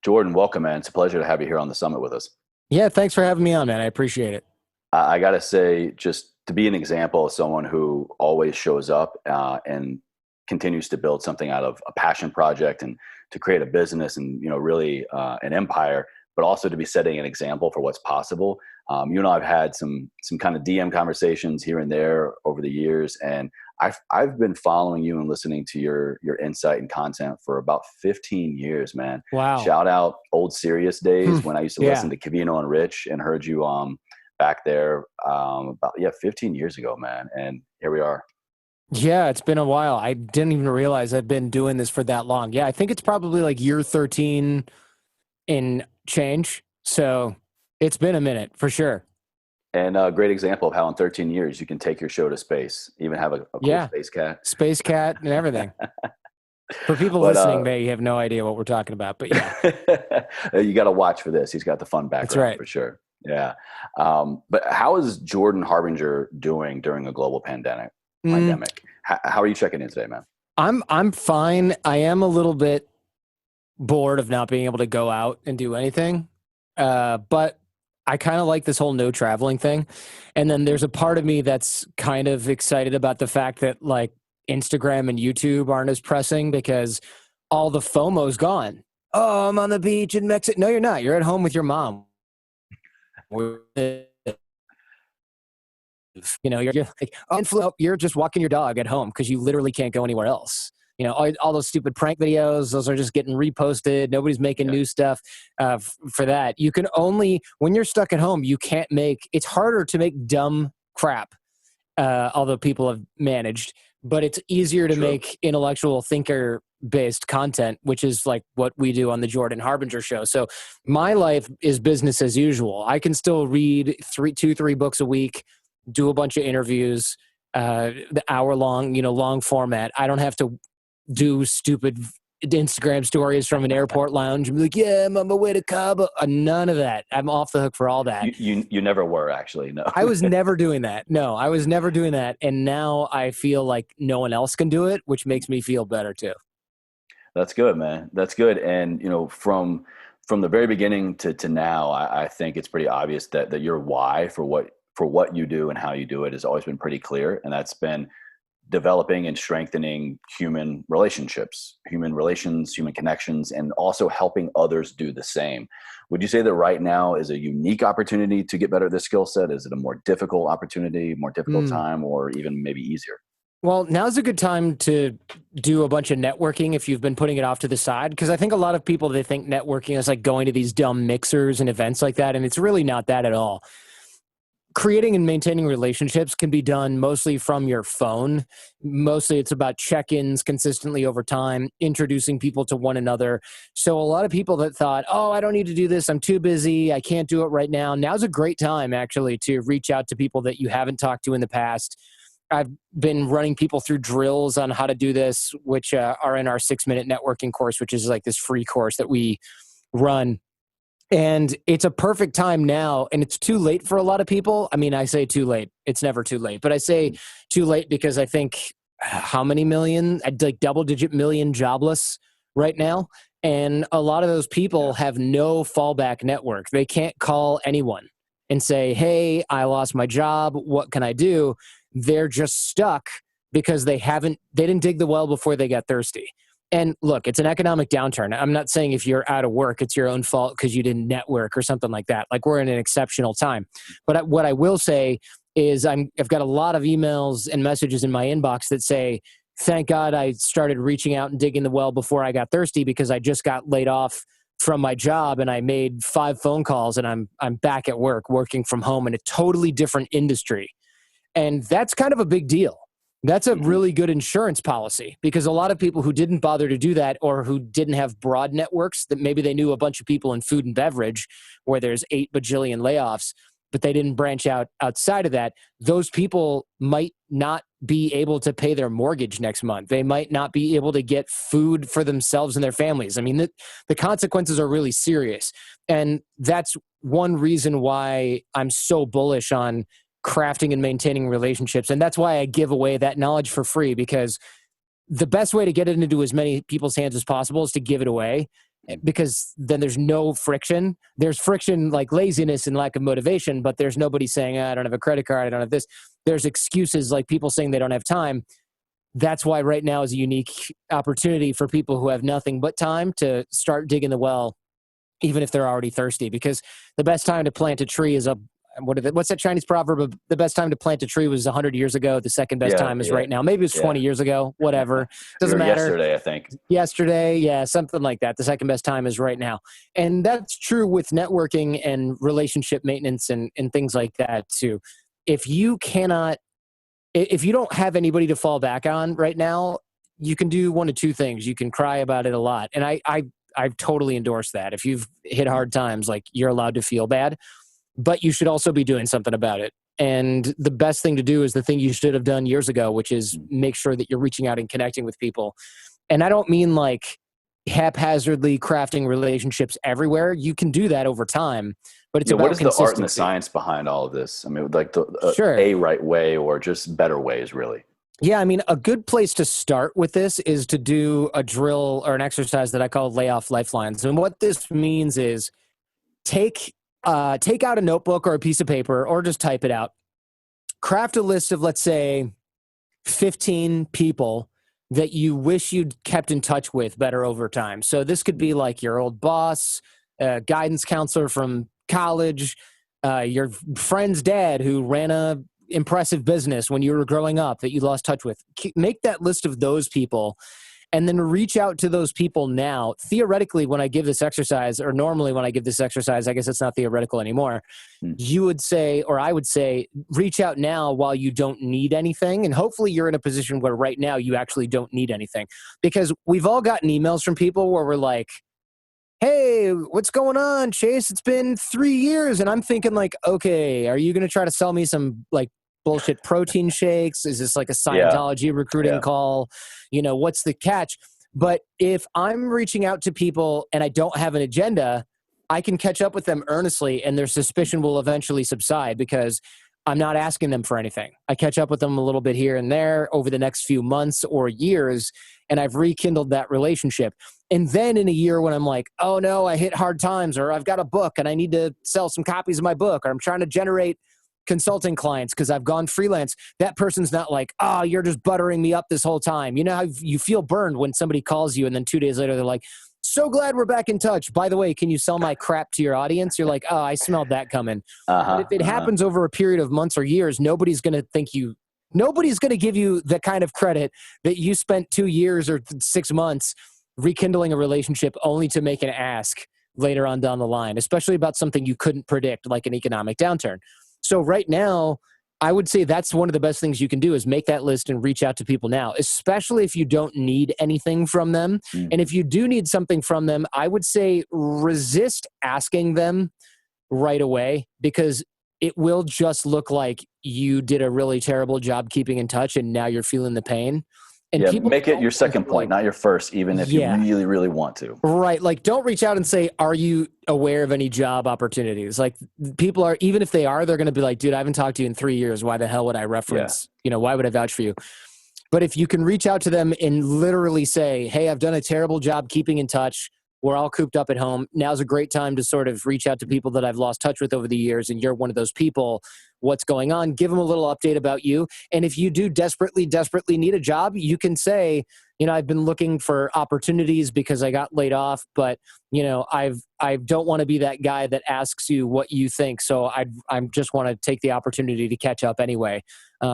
Jordan, welcome, man. It's a pleasure to have you here on the summit with us. Yeah, thanks for having me on, man. I appreciate it. I got to say, just to be an example of someone who always shows up and continues to build something out of a passion project and to create a business and, really an empire, but also to be setting an example for what's possible. You and I have had some kind of DM conversations here and there over the years, and I've been following you and listening to your insight and content for about 15 years, man. Wow. Shout out old Sirius Hmm. days when I used to listen Yeah. to Cavino and Rich and heard you back there about 15 years ago, man. And here we are. Yeah, it's been a while. I didn't even realize I've been doing this for that long. Yeah, I think it's probably like year 13 in change. So it's been a minute for sure. And a great example of how in 13 years you can take your show to space, even have a cool Yeah, space cat. Space Cat and everything. For people But listening, they have no idea what we're talking about. But yeah, you got to watch for this. He's got the fun that's background right. for sure. Yeah. But how is Jordan Harbinger doing during a global pandemic? Mm, How are you checking in today, man? I'm fine. I am a little bit bored of not being able to go out and do anything. But I kind of like this whole no traveling thing. And then there's a part of me that's kind of excited about the fact that like Instagram and YouTube aren't as pressing because all the FOMO's gone. Oh, I'm on the beach in Mexico. No, you're not. You're at home with your mom. You're like, oh, you're just walking your dog at home because you literally can't go anywhere else. All those stupid prank videos, those are just getting reposted. Nobody's making Yeah. new stuff for that. You can only, when you're stuck at home, it's harder to make dumb crap, although people have managed, but it's easier to True. make intellectual thinker based content, which is like what we do on the Jordan Harbinger Show. So my life is business as usual. I can still read 3 books a week, do a bunch of interviews, the hour long, long format. I don't have to do stupid Instagram stories from an airport lounge and be like, yeah, I'm on my way to Cabo. None of that. I'm off the hook for all that. You never were actually. No. I was never doing that. No, I was never doing that. And now I feel like no one else can do it, which makes me feel better too. That's good, man. That's good. And from the very beginning to now, I think it's pretty obvious that your why for what you do and how you do it has always been pretty clear, and that's been developing and strengthening human relationships, human relations, human connections, and also helping others do the same. Would you say that right now is a unique opportunity to get better at this skill set? Is it a more difficult opportunity, more difficult Mm. time, or even maybe easier? Well, now's a good time to do a bunch of networking if you've been putting it off to the side. Because I think a lot of people, they think networking is like going to these dumb mixers and events like that. And it's really not that at all. Creating and maintaining relationships can be done mostly from your phone. Mostly it's about check-ins consistently over time, introducing people to one another. So a lot of people that thought, oh, I don't need to do this, I'm too busy, I can't do it right now. Now's a great time actually to reach out to people that you haven't talked to in the past. I've been running people through drills on how to do this, which are in our 6-minute networking course, which is like this free course that we run. And it's a perfect time now, and it's too late for a lot of people. I mean, I say too late. It's never too late. But I say too late because I think how many million, like double-digit million jobless right now. And a lot of those people Yeah. have no fallback network. They can't call anyone and say, hey, I lost my job. What can I do? They're just stuck because they didn't dig the well before they got thirsty. And look, it's an economic downturn. I'm not saying if you're out of work, it's your own fault because you didn't network or something like that. Like we're in an exceptional time. But what I will say is I've got a lot of emails and messages in my inbox that say, thank God I started reaching out and digging the well before I got thirsty because I just got laid off from my job and I made 5 phone calls and I'm back at work, working from home in a totally different industry. And that's kind of a big deal. That's a Hmm. really good insurance policy because a lot of people who didn't bother to do that or who didn't have broad networks that maybe they knew a bunch of people in food and beverage where there's 8 bajillion layoffs, but they didn't branch out outside of that. Those people might not be able to pay their mortgage next month. They might not be able to get food for themselves and their families. I mean, the consequences are really serious. And that's one reason why I'm so bullish on crafting and maintaining relationships. And that's why I give away that knowledge for free, because the best way to get it into as many people's hands as possible is to give it away. because then there's no friction. There's friction like laziness and lack of motivation, but there's nobody saying, I don't have a credit card, I don't have this. There's excuses like people saying they don't have time. That's why right now is a unique opportunity for people who have nothing but time to start digging the well, even if they're already thirsty, because the best time to plant a tree is what's that Chinese proverb? The best time to plant a tree was 100 years ago. The second best Yeah, time is yeah, right now. Maybe it was yeah. 20 years ago, whatever. Doesn't Or matter. yesterday, I think. Yesterday, yeah, something like that. The second best time is right now. And that's true with networking and relationship maintenance and things like that too. If you cannot, if you don't have anybody to fall back on right now, you can do one of two things. You can cry about it a lot. And I totally endorse that. If you've hit hard times, like, you're allowed to feel bad, but you should also be doing something about it. And the best thing to do is the thing you should have done years ago, which is make sure that you're reaching out and connecting with people. And I don't mean like haphazardly crafting relationships everywhere. You can do that over time, but it's Yeah, what about is the art and the consistency. science behind all of this? I mean, like the Sure. a right way or just better ways, really. Yeah, I mean, a good place to start with this is to do a drill or an exercise that I call lay off lifelines. And what this means is take take out a notebook or a piece of paper, or just type it out. Craft a list of, let's say, 15 people that you wish you'd kept in touch with better over time. So this could be like your old boss, a guidance counselor from college, your friend's dad who ran a impressive business when you were growing up that you lost touch with. Make that list of those people and then reach out to those people now. Theoretically, when I give this exercise, or normally when I give this exercise, I guess it's not theoretical anymore, Hmm. you would say, or I would say, reach out now while you don't need anything. And hopefully you're in a position where right now you actually don't need anything. Because we've all gotten emails from people where we're like, hey, what's going on, Chase? It's been 3 years. And I'm thinking like, okay, are you going to try to sell me some like bullshit protein shakes? Is this like a Yeah, Scientology recruiting yeah. call? What's the catch? But if I'm reaching out to people and I don't have an agenda, I can catch up with them earnestly and their suspicion will eventually subside because I'm not asking them for anything. I catch up with them a little bit here and there over the next few months or years, and I've rekindled that relationship. And then in a year when I'm like, oh no, I hit hard times, or I've got a book and I need to sell some copies of my book, or I'm trying to generate consulting clients because I've gone freelance, that person's not like, oh, you're just buttering me up this whole time. You know how you feel burned when somebody calls you and then 2 days later they're like, so glad we're back in touch. By the way, can you sell my crap to your audience? You're like, oh, I smelled that coming. But if Uh-huh. it Uh-huh. happens over a period of months or years, nobody's going to give you the kind of credit that you spent 2 years or 6 months rekindling a relationship only to make an ask later on down the line, especially about something you couldn't predict, like an economic downturn. So right now, I would say that's one of the best things you can do is make that list and reach out to people now, especially if you don't need anything from them. Mm. And if you do need something from them, I would say resist asking them right away, because it will just look like you did a really terrible job keeping in touch and now you're feeling the pain. And Yeah, people make it don't your want second to, point, like, not your first, even if you yeah, really, really want to. right. Like, don't reach out and say, are you aware of any job opportunities? Like, people are, even if they are, they're going to be like, dude, I haven't talked to you in 3 years. Why the hell would I Yeah. reference, why would I vouch for you? But if you can reach out to them and literally say, hey, I've done a terrible job keeping in touch. We're all cooped up at home. Now's a great time to sort of reach out to people that I've lost touch with over the years. And you're one of those people. What's going on? Give them a little update about you. And if you do desperately, desperately need a job, you can say, I've been looking for opportunities because I got laid off, but I don't want to be that guy that asks you what you think. So I just want to take the opportunity to catch up anyway,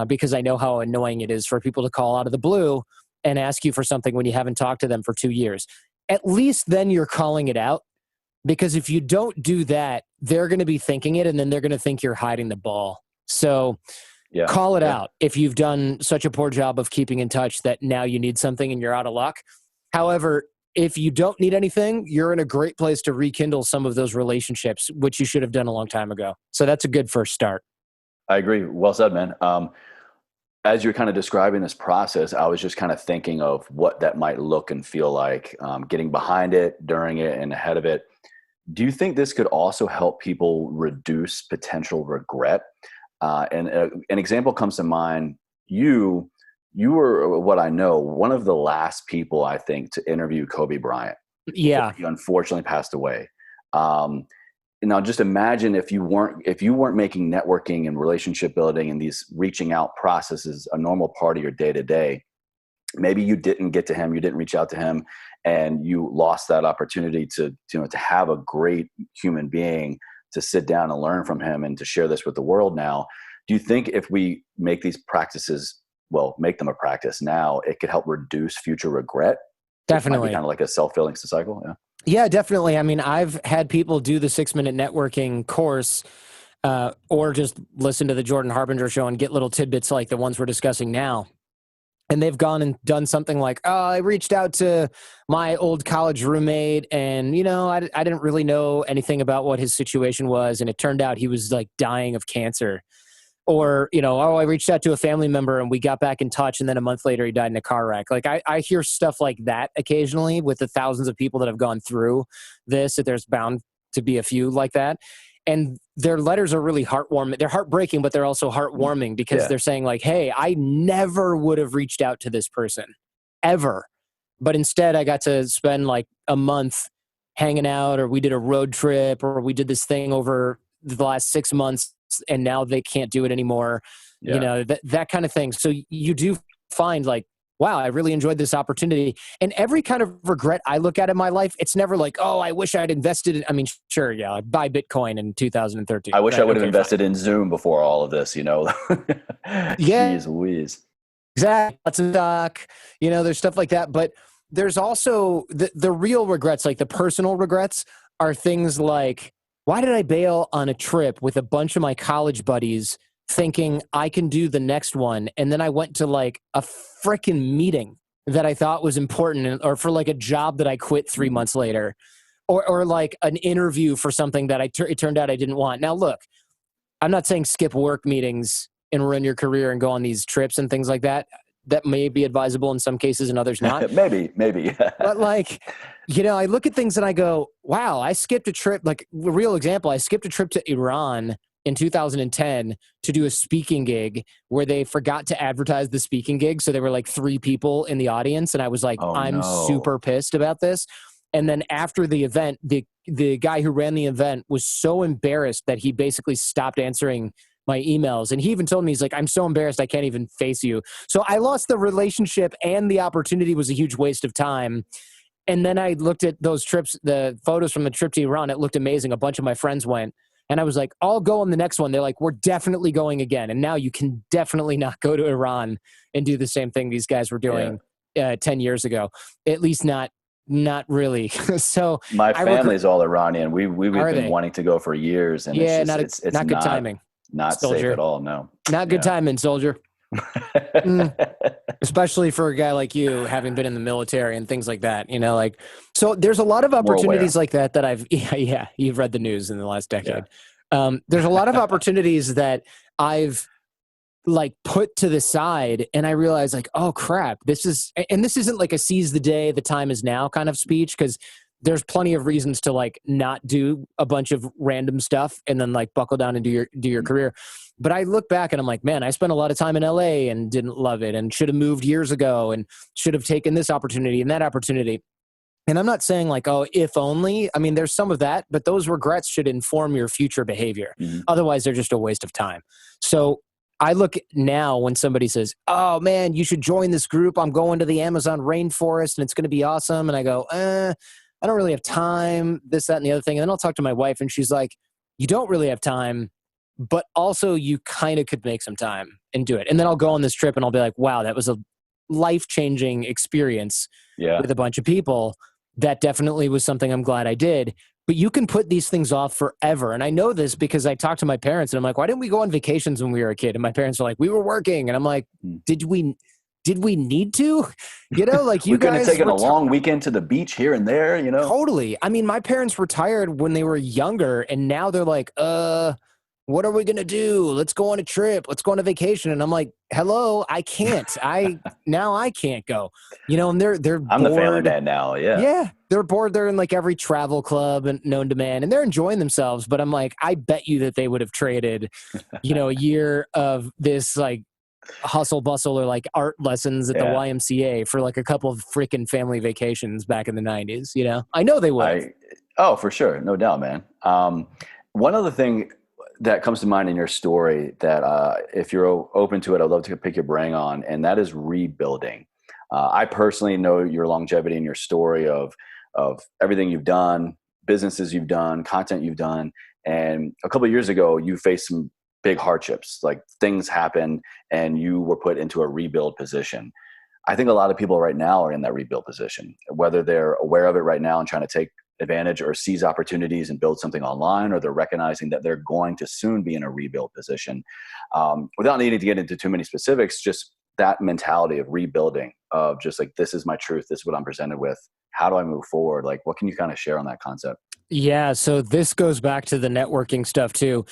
because I know how annoying it is for people to call out of the blue and ask you for something when you haven't talked to them for 2 years. At least then you're calling it out, because if you don't do that, they're going to be thinking it and then they're going to think you're hiding the ball. So Yeah. call it Yeah. out if you've done such a poor job of keeping in touch that now you need something and you're out of luck. However, if you don't need anything, you're in a great place to rekindle some of those relationships, which you should have done a long time ago. So that's a good first start. I agree. Well said, man. As you're kind of describing this process, I was just kind of thinking of what that might look and feel like, getting behind it, during it, and ahead of it. Do you think this could also help people reduce potential regret? An example comes to mind. You were, what I know, one of the last people, I think, to interview Kobe Bryant. before Yeah, he unfortunately passed away. Um, Now, just imagine if you weren't making networking and relationship building and these reaching out processes a normal part of your day to day. Maybe you didn't get to him, you didn't reach out to him, and you lost that opportunity to have a great human being to sit down and learn from him and to share this with the world now. Do you think if we make these practices, well, make them a practice now, it could help reduce future regret, which might be definitely. kind of like a self-fulfilling cycle? Yeah. Yeah, definitely. I mean, I've had people do the 6 minute networking course, or just listen to the Jordan Harbinger show and get little tidbits like the ones we're discussing now. And they've gone and done something like, oh, I reached out to my old college roommate, and, I didn't really know anything about what his situation was. And it turned out he was like dying of cancer. Or, oh, I reached out to a family member and we got back in touch. And then a month later, he died in a car wreck. Like I hear stuff like that occasionally with the thousands of people that have gone through this, that there's bound to be a few like that. And their letters are really heartwarming. They're heartbreaking, but they're also heartwarming because Yeah. they're saying like, hey, I never would have reached out to this person ever. But instead I got to spend like a month hanging out, or we did a road trip, or we did this thing over the last 6 months, and now they can't do it anymore. Yeah. That kind of thing. So you do find like, wow, I really enjoyed this opportunity. And every kind of regret I look at in my life, it's never like, oh, I wish I'd invested in, I mean, sure, yeah, I'd buy Bitcoin in 2013, I wish I right? would have Okay, fine. invested in Zoom before all of this, Yeah, Jeez Louise. exactly. Lots of stock, there's stuff like that. But there's also the real regrets, like the personal regrets are things like, why did I bail on a trip with a bunch of my college buddies thinking I can do the next one? And then I went to like a freaking meeting that I thought was important, or for like a job that I quit 3 months later, or like an interview for something that it turned out I didn't want. Now, look, I'm not saying skip work meetings and run your career and go on these trips and things like that. That may be advisable in some cases and others not. Maybe. But like, I look at things and I go, wow, I skipped a trip. Like, a real example, I skipped a trip to Iran in 2010 to do a speaking gig where they forgot to advertise the speaking gig. So there were like 3 people in the audience. And I was like, Oh I'm no. super pissed about this. And then after the event, the guy who ran the event was so embarrassed that he basically stopped answering my emails. And he even told me, he's like, I'm so embarrassed I can't even face you. So I lost the relationship, and the opportunity was a huge waste of time. And then I looked at those trips, the photos from the trip to Iran. It looked amazing. A bunch of my friends went. And I was like, I'll go on the next one. They're like, we're definitely going again. And now you can definitely not go to Iran and do the same thing these guys were Yeah. doing 10 years ago. At least not really. So My I regret. family's all Iranian. We've Are been they? wanting to go for years, and Yeah, it's not good timing, not safe at soldier. all. No. Not good Yeah. timing, soldier. Mm. Especially for a guy like you, having been in the military and things like that, like, so there's a lot of More aware. opportunities like that I've, yeah, you've read the news in the last Yeah. decade. There's a lot of opportunities that I've like put to the side, and I realize like, oh crap, this isn't like a seize the day, the time is now kind of speech, because there's plenty of reasons to like not do a bunch of random stuff and then like buckle down and do your career. But I look back and I'm like, man, I spent a lot of time in LA and didn't love it, and should have moved years ago, and should have taken this opportunity and that opportunity. And I'm not saying like, oh, if only. I mean, there's some of that, but those regrets should inform your future behavior. Mhm. Otherwise, they're just a waste of time. So I look now when somebody says, oh man, you should join this group. I'm going to the Amazon rainforest and it's going to be awesome. And I go, I don't really have time, this, that, and the other thing. And then I'll talk to my wife and she's like, you don't really have time, but also you kind of could make some time and do it. And then I'll go on this trip and I'll be like, wow, that was a life-changing experience Yeah. with a bunch of people. That definitely was something I'm glad I did. But you can put these things off forever. And I know this because I talked to my parents and I'm like, why didn't we go on vacations when we were a kid? And my parents are like, we were working. And I'm like, Mm. did we need to? Like We you couldn't have guys taken were a long weekend to the beach here and there. totally. I mean, my parents retired when they were younger, and now they're like, what are we gonna do? Let's go on a trip. Let's go on a vacation. And I'm like, hello, I can't. I can't go. And they're I'm the family bored. man now. Yeah. Yeah, they're bored. They're in like every travel club and known to man, and they're enjoying themselves. But I'm like, I bet you that they would have traded, a year of this like hustle bustle or like art lessons at the Yeah. YMCA for like a couple of freaking family vacations back in the 90s, you know? I know they would have. Oh, for sure. No doubt, man. One other thing that comes to mind in your story that, if you're open to it, I'd love to pick your brain on, and that is rebuilding. I personally know your longevity and your story of everything you've done, businesses you've done, content you've done. And a couple of years ago, you faced some big hardships, like things happened and you were put into a rebuild position. I think a lot of people right now are in that rebuild position, whether they're aware of it right now and trying to take advantage or seize opportunities and build something online, or they're recognizing that they're going to soon be in a rebuild position. Without needing to get into too many specifics, just that mentality of rebuilding, of just like, this is my truth, this is what I'm presented with, how do I move forward? Like, what can you kind of share on that concept? Yeah. So this goes back to the networking stuff too.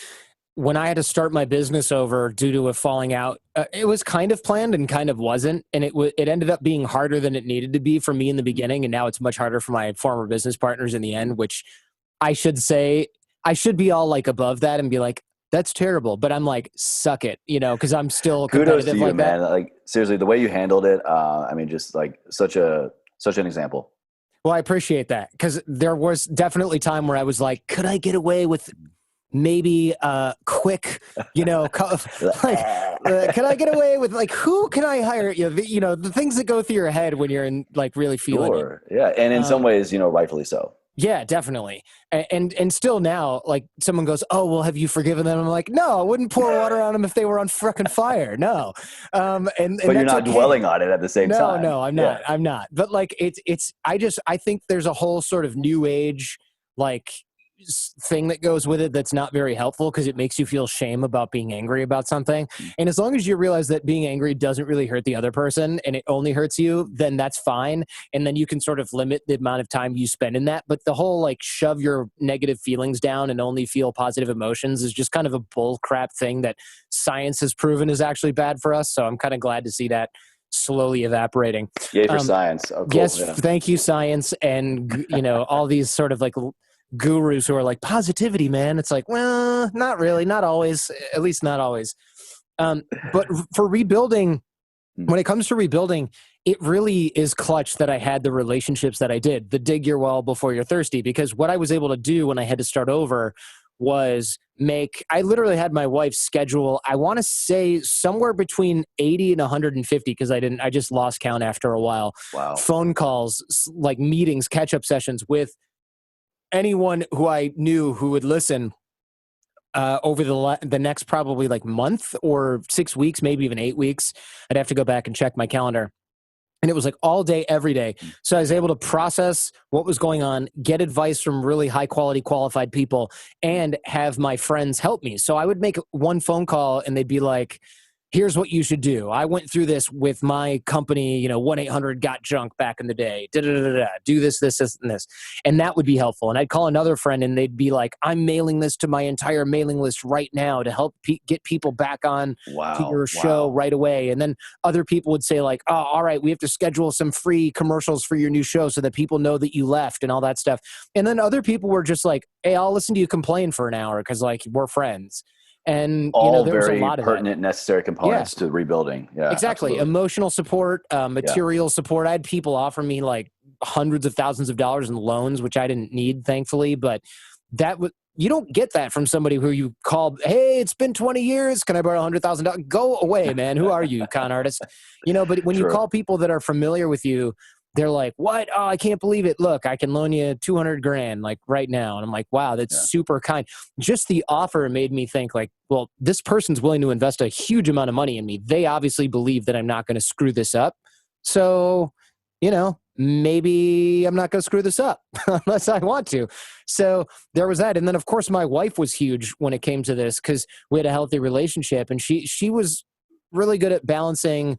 When I had to start my business over due to a falling out, it was kind of planned and kind of wasn't. And it ended up being harder than it needed to be for me in the beginning. And now it's much harder for my former business partners in the end, which I should say, I should be all like above that and be like, that's terrible. But I'm like, suck it, you know, because I'm still Kudos to competitive you, like that. man. Like, seriously, the way you handled it, I mean, just like such an example. Well, I appreciate that because there was definitely time where I was like, could I get away with maybe quick, you know, like, can I get away with like, who can I hire? You know, the things that go through your head when you're in like really feeling it. Sure. Yeah. And in some Um, ways, rightfully so. yeah, definitely. And still now, like someone goes, oh, well, have you forgiven them? I'm like, no, I wouldn't pour water on them if they were on frickin' fire. No. And But you're that's not okay. dwelling on it at the same No, time. no, I'm Yeah. not. I'm not. But like I think there's a whole sort of new age like thing that goes with it that's not very helpful because it makes you feel shame about being angry about something. And as long as you realize that being angry doesn't really hurt the other person and it only hurts you, then that's fine. And then you can sort of limit the amount of time you spend in that. But the whole like shove your negative feelings down and only feel positive emotions is just kind of a bull crap thing that science has proven is actually bad for us. So I'm kind of glad to see that slowly evaporating. Yay for science. Oh, cool. Yes, Yeah. thank you, science, and you know all these sort of like gurus who are like positivity, man. It's like, well, not really, not always, at least not always. But for rebuilding, Hmm. when it comes to rebuilding, it really is clutch that I had the relationships that I did. The dig your well before you're thirsty, because what I was able to do when I had to start over was I literally had my wife schedule, I want to say somewhere between 80 and 150 because I just lost count after a while. Wow. Phone calls, like meetings, catch up sessions with anyone who I knew who would listen over the next probably like month or 6 weeks, maybe even 8 weeks. I'd have to go back and check my calendar. And it was like all day, every day. So I was able to process what was going on, get advice from really high quality, qualified people, and have my friends help me. So I would make one phone call and they'd be like, here's what you should do. I went through this with my company, 1-800-GOT-JUNK back in the day. Do this, this, this, and this. And that would be helpful. And I'd call another friend and they'd be like, I'm mailing this to my entire mailing list right now to help get people back on to Wow. your show Wow. right away. And then other people would say like, oh, all right, we have to schedule some free commercials for your new show so that people know that you left and all that stuff. And then other people were just like, hey, I'll listen to you complain for an hour because like we're friends. And, All there was a very lot of that. pertinent, necessary Yeah, components to rebuilding. Yeah, exactly. absolutely. Emotional support, Yeah. material support. I had people offer me like hundreds of thousands of dollars in loans, which I didn't need, thankfully. But you don't get that from somebody who you call, hey, it's been 20 years. Can I borrow $100,000? Go away, man. Who are you, con artist? But when you True. call people that are familiar with you, they're like, what? Oh, I can't believe it. Look, I can loan you 200 grand like right now. And I'm like, wow, that's Yeah. super kind. Just the offer made me think like, well, this person's willing to invest a huge amount of money in me. They obviously believe that I'm not going to screw this up. So, maybe I'm not going to screw this up unless I want to. So there was that. And then of course my wife was huge when it came to this because we had a healthy relationship and she was really good at balancing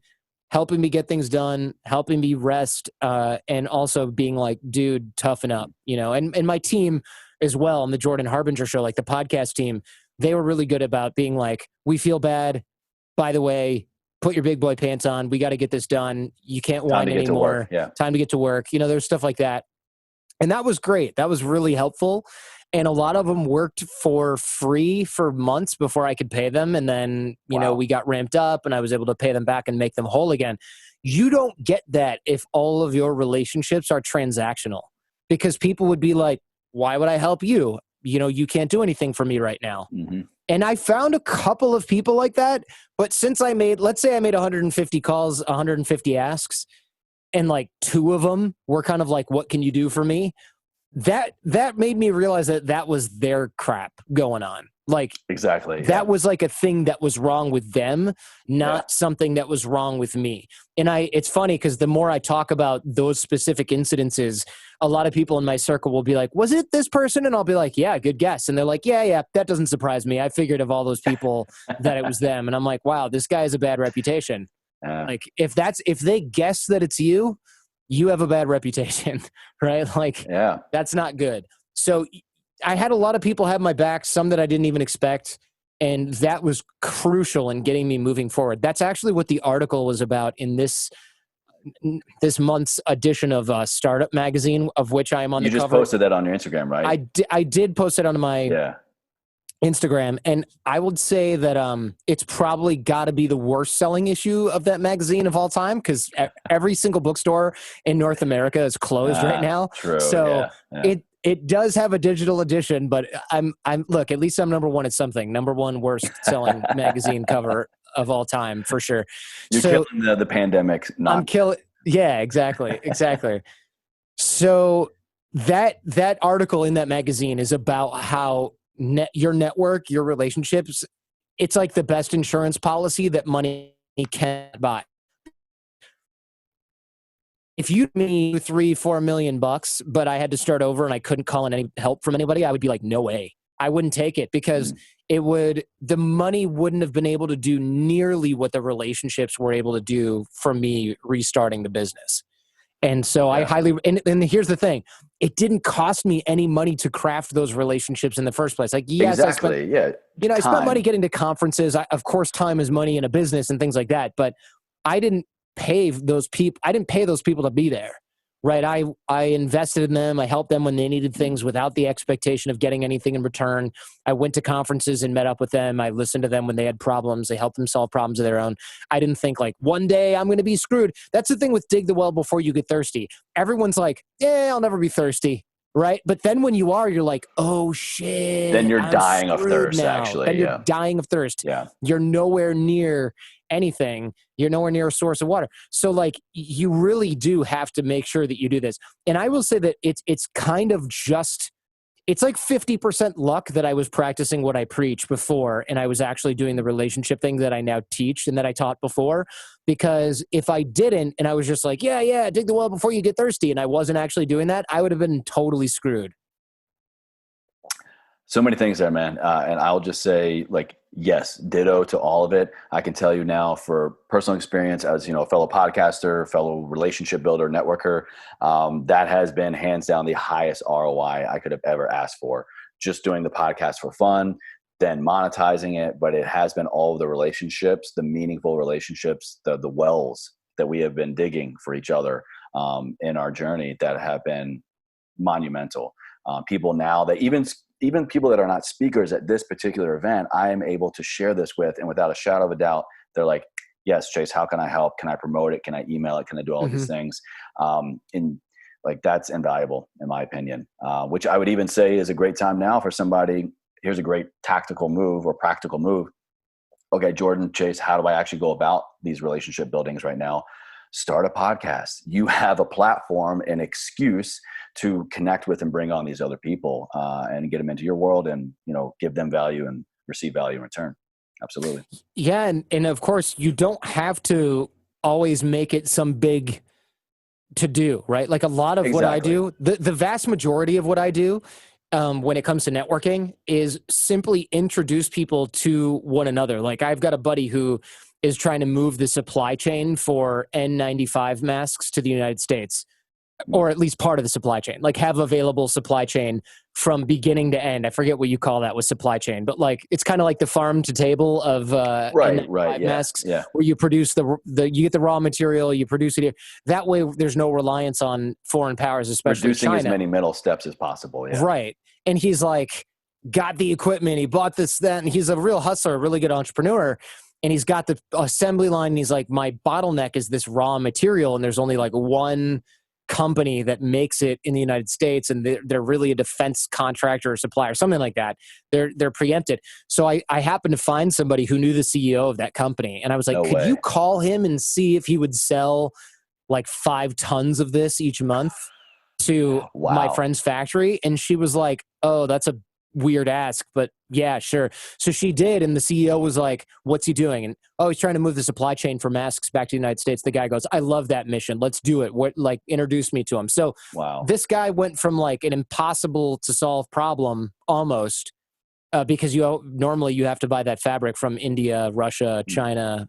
helping me get things done, helping me rest, and also being like, dude, toughen up, and my team as well on the Jordan Harbinger Show, like the podcast team, they were really good about being like, we feel bad. By the way, put your big boy pants on. We got to get this done. You can't Time whine to get to work. anymore. Yeah. Time to get to work. There's stuff like that. And that was great. That was really helpful. And a lot of them worked for free for months before I could pay them. And then, you know, we got ramped up and I was able to pay them back and make them whole again. You don't get that if all of your relationships are transactional, because people would be like, why would I help you? You know, you can't do anything for me right now. Mm-hmm. And I found a couple of people like that. But since let's say I made 150 calls, 150 asks, and like 2 of them were kind of like, what can you do for me? That made me realize that was their crap going on. Like, exactly. That was like a thing that was wrong with them, not something that was wrong with me. And it's funny because the more I talk about those specific incidences, a lot of people in my circle will be like, was it this person? And I'll be like, yeah, good guess. And they're like, yeah, that doesn't surprise me. I figured of all those people that it was them. And I'm like, wow, this guy has a bad reputation. Like if they guess that it's you have a bad reputation, right? Like, that's not good. So I had a lot of people have my back, some that I didn't even expect. And that was crucial in getting me moving forward. That's actually what the article was about in this month's edition of Startup Magazine, of which I am on the cover. You just posted that on your Instagram, right? I did post it on my Instagram, and I would say that it's probably got to be the worst selling issue of that magazine of all time, because every single bookstore in North America is closed right now. True. So it does have a digital edition, but I'm look, at least I'm number one at something. Number one worst selling magazine cover of all time for sure. You're killing the pandemic. I'm killing. Yeah, exactly. So that article in that magazine is about how your network, your relationships, it's like the best insurance policy that money can't buy. If you me $3-4 million, but I had to start over and I couldn't call in any help from anybody, I would be like, no way. I wouldn't take it, because the money wouldn't have been able to do nearly what the relationships were able to do for me restarting the business. And so I and here's the thing, it didn't cost me any money to craft those relationships in the first place. Like, yes, I spent money getting to conferences. Of course, time is money in a business and things like that, but I didn't pay those people. I didn't pay those people to be there, right? I invested in them. I helped them when they needed things without the expectation of getting anything in return. I went to conferences and met up with them. I listened to them when they had problems. They helped them solve problems of their own. I didn't think like, one day I'm going to be screwed. That's the thing with dig the well before you get thirsty. Everyone's like, I'll never be thirsty. Right. But then when you are, you're like, oh shit. Then you're dying of thirst, actually. Then you're dying of thirst. Yeah. You're nowhere near anything. You're nowhere near a source of water. So like, you really do have to make sure that you do this. And I will say that it's kind of just, it's like 50% luck that I was practicing what I preach before, and I was actually doing the relationship thing that I now teach and that I taught before. Because if I didn't, and I was just like, dig the well before you get thirsty, and I wasn't actually doing that, I would have been totally screwed. So many things there, man. And I'll just say, like, yes, ditto to all of it. I can tell you now, for personal experience as, a fellow podcaster, fellow relationship builder, networker, that has been hands down the highest ROI I could have ever asked for. Just doing the podcast for fun, then monetizing it. But it has been all of the relationships, the meaningful relationships, the wells that we have been digging for each other in our journey that have been monumental. People now that even people that are not speakers at this particular event, I am able to share this with, and without a shadow of a doubt, they're like, yes, Chase, how can I help? Can I promote it? Can I email it? Can I do all of these things? And like, that's invaluable in my opinion, which I would even say is a great time now for somebody. Here's a great tactical move or practical move. Okay, Jordan, Chase, how do I actually go about these relationship buildings right now? Start a podcast. You have a platform, an excuse to connect with and bring on these other people and get them into your world and, give them value and receive value in return. Absolutely. Yeah. And of course, you don't have to always make it some big to do, right? Like a lot of what I do, the vast majority of what I do when it comes to networking is simply introduce people to one another. Like, I've got a buddy who is trying to move the supply chain for N95 masks to the United States, or at least part of the supply chain, like have available supply chain from beginning to end. I forget what you call that with supply chain, but like, it's kind of like the farm to table of masks, where you produce you get the raw material, you produce it here. That way there's no reliance on foreign powers, especially reducing China. as many middle steps as possible. Yeah. Right. And he's like, got the equipment, he bought this, that, and he's a real hustler, a really good entrepreneur. And he's got the assembly line, and he's like, my bottleneck is this raw material, and there's only like one company that makes it in the United States, and they're really a defense contractor or supplier, something like that. They're preempted. So I happened to find somebody who knew the CEO of that company, and I was like, No could you way. call him and see if he would sell like 5 tons of this each month to my Wow. friend's factory? And she was like, oh, that's a weird ask, but yeah, sure. So she did, and the CEO was like, what's he doing? And oh, he's trying to move the supply chain for masks back to the United States. The guy goes, I love that mission, let's do it. What, like, introduce me to him. So Wow. this guy went from like an impossible to solve problem almost, because normally you have to buy that fabric from India, Russia, China,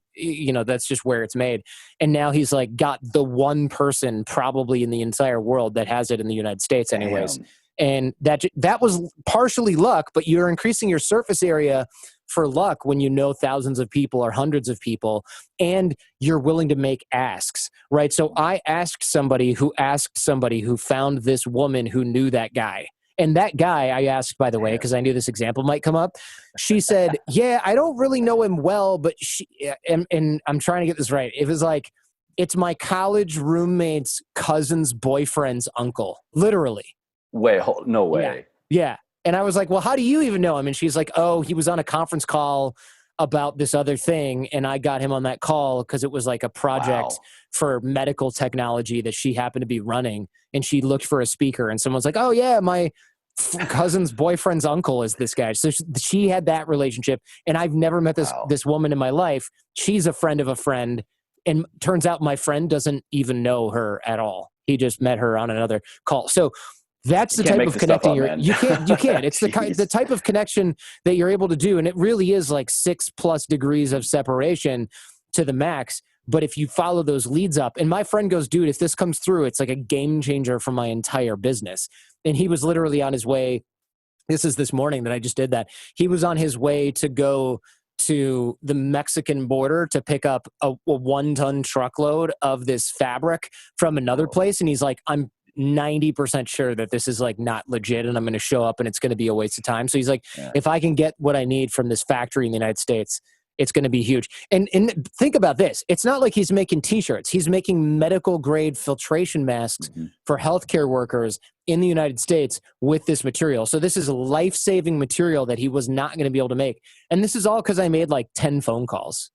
that's just where it's made. And now he's like got the one person probably in the entire world that has it in the United States anyways. Damn. And that was partially luck, but you're increasing your surface area for luck when you know thousands of people or hundreds of people, and you're willing to make asks, right? So I asked somebody who found this woman who knew that guy. And that guy I asked, by the way, because I knew this example might come up. She said, yeah, I don't really know him well, but and I'm trying to get this right. It was like, it's my college roommate's cousin's boyfriend's uncle, literally. Wait, no way. Yeah. And I was like, well, how do you even know him? And she's like, oh, he was on a conference call about this other thing, and I got him on that call because it was like a project for medical technology that she happened to be running, and she looked for a speaker, and someone's like, oh yeah, my cousin's boyfriend's uncle is this guy. So she had that relationship, and I've never met this woman in my life. She's a friend of a friend, and turns out my friend doesn't even know her at all. He just met her on another call. So that's the type of connecting you can't. It's the type of connection that you're able to do. And it really is like 6+ degrees of separation to the max. But if you follow those leads up, and my friend goes, dude, if this comes through, it's like a game changer for my entire business. And he was literally on his way. This is this morning that I just did that. He was on his way to go to the Mexican border to pick up a 1-ton truckload of this fabric from another place. And he's like, I'm 90% sure that this is like not legit, and I'm going to show up and it's going to be a waste of time. So he's like, if I can get what I need from this factory in the United States, it's going to be huge. And think about this. It's not like he's making t-shirts. He's making medical grade filtration masks for healthcare workers in the United States with this material. So this is life-saving material that he was not going to be able to make. And this is all because I made like 10 phone calls.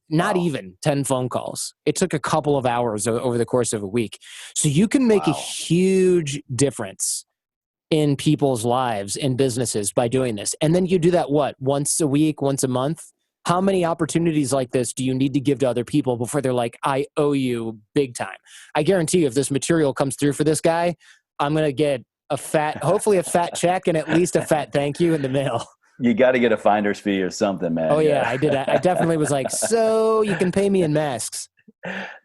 Not even 10 phone calls. It took a couple of hours over the course of a week. So you can make a huge difference in people's lives and businesses by doing this. And then you do that, once a week, once a month? How many opportunities like this do you need to give to other people before they're like, I owe you big time? I guarantee you, if this material comes through for this guy, I'm going to get hopefully a fat check and at least a fat thank you in the mail. You got to get a finder's fee or something, man. Oh yeah, I did. I definitely was like, so you can pay me in masks.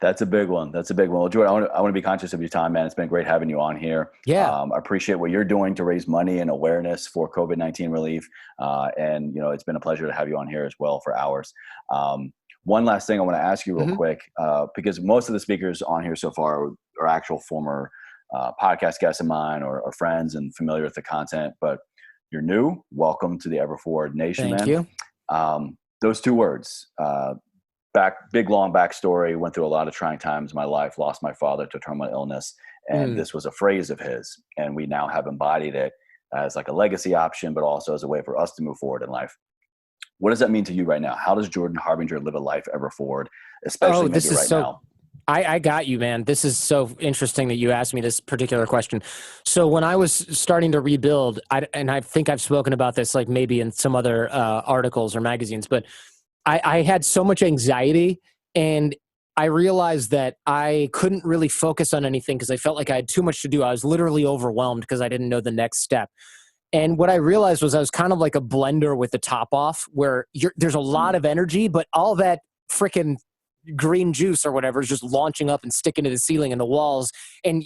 That's a big one. Well, Jordan, I want to be conscious of your time, man. It's been great having you on here. Yeah. I appreciate what you're doing to raise money and awareness for COVID-19 relief. And it's been a pleasure to have you on here as well for hours. One last thing I want to ask you real quick, because most of the speakers on here so far are actual former podcast guests of mine or friends and familiar with the content, but you're new. Welcome to the Everforward Nation, man. Thank you. Those 2 words, big, long backstory, went through a lot of trying times in my life, lost my father to terminal illness. And this was a phrase of his. And we now have embodied it as like a legacy option, but also as a way for us to move forward in life. What does that mean to you right now? How does Jordan Harbinger live a life ever forward, especially now? I got you, man. This is so interesting that you asked me this particular question. So when I was starting to rebuild, and I think I've spoken about this like maybe in some other articles or magazines, but I had so much anxiety, and I realized that I couldn't really focus on anything because I felt like I had too much to do. I was literally overwhelmed because I didn't know the next step. And what I realized was I was kind of like a blender with the top off, where there's a lot of energy, but all that freaking green juice or whatever is just launching up and sticking to the ceiling and the walls. And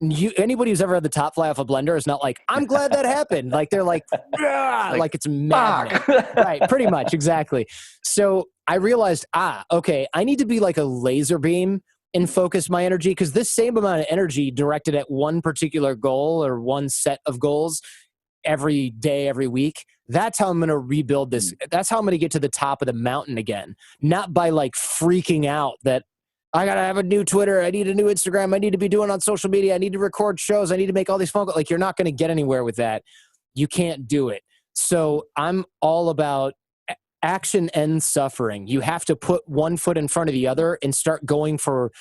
anybody who's ever had the top fly off a blender is not like, I'm glad that happened. Like they're like it's maddening. Right. Pretty much. Exactly. So I realized, okay, I need to be like a laser beam and focus my energy, because this same amount of energy directed at one particular goal or one set of goals every day, every week, that's how I'm going to rebuild this. That's how I'm going to get to the top of the mountain again. Not by like freaking out that I got to have a new Twitter, I need a new Instagram, I need to be doing on social media, I need to record shows, I need to make all these phone calls. Like, you're not going to get anywhere with that. You can't do it. So I'm all about action and suffering. You have to put one foot in front of the other and start going for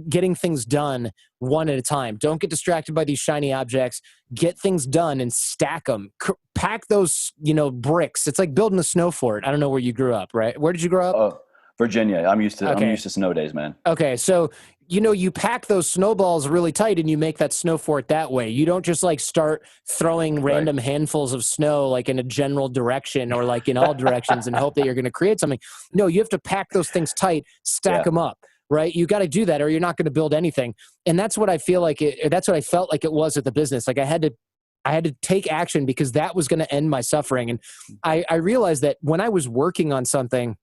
getting things done one at a time. Don't get distracted by these shiny objects. Get things done and stack them. Pack those, bricks. It's like building a snow fort. I don't know where you grew up, right? Where did you grow up? Virginia. I'm used to snow days, man. Okay, so you pack those snowballs really tight and you make that snow fort that way. You don't just like start throwing random handfuls of snow like in a general direction or like in all directions and hope that you're going to create something. No, you have to pack those things tight, stack them up, right? You got to do that or you're not going to build anything. And that's what I feel like that's what I felt like it was at the business. Like I had to take action because that was going to end my suffering. And I realized that when I was working on something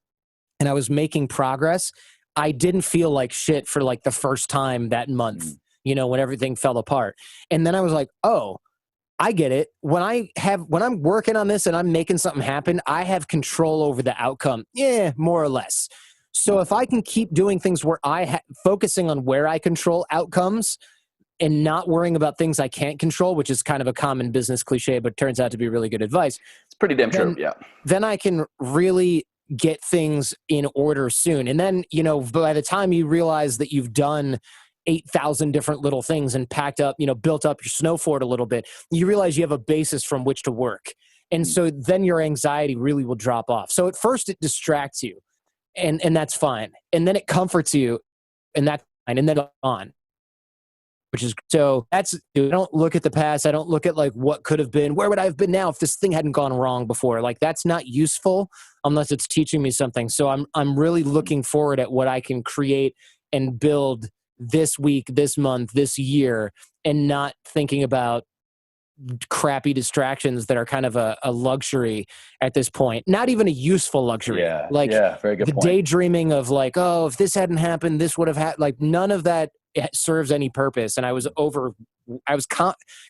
and I was making progress, I didn't feel like shit for like the first time that month, when everything fell apart. And then I was like, oh, I get it. When I'm working on this and I'm making something happen, I have control over the outcome. Yeah, more or less. So if I can keep doing things where focusing on where I control outcomes and not worrying about things I can't control, which is kind of a common business cliche, but turns out to be really good advice. It's pretty damn true. Yeah. Then I can really get things in order soon. And then, by the time you realize that you've done 8,000 different little things and packed up, built up your snow fort a little bit, you realize you have a basis from which to work. And so then your anxiety really will drop off. So at first it distracts you and that's fine. And then it comforts you and that's fine. And then on. So I don't look at the past. I don't look at like what could have been. Where would I have been now if this thing hadn't gone wrong before? Like that's not useful unless it's teaching me something. So I'm really looking forward at what I can create and build this week, this month, this year, and not thinking about crappy distractions that are kind of a luxury at this point. Not even a useful luxury. Very good the point. Daydreaming of like, oh, if this hadn't happened, this would have had like none of that serves any purpose. And I was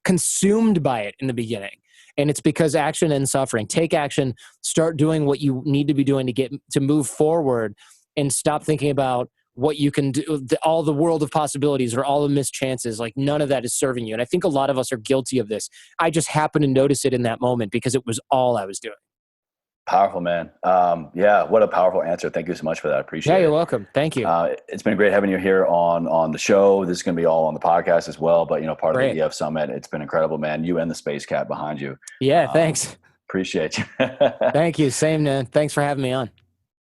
consumed by it in the beginning. And it's because action and suffering. Take action, start doing what you need to be doing to move forward and stop thinking about what you can do, all the world of possibilities or all the missed chances. Like none of that is serving you. And I think a lot of us are guilty of this. I just happened to notice it in that moment because it was all I was doing. Powerful, man. What a powerful answer. Thank you so much for that. I appreciate it. Yeah, you're welcome. Thank you. It's been great having you here on the show. This is going to be all on the podcast as well, but part of the EF Summit. It's been incredible, man. You and the Space Cat behind you. Yeah, thanks. Appreciate you. Thank you. Same, man. Thanks for having me on.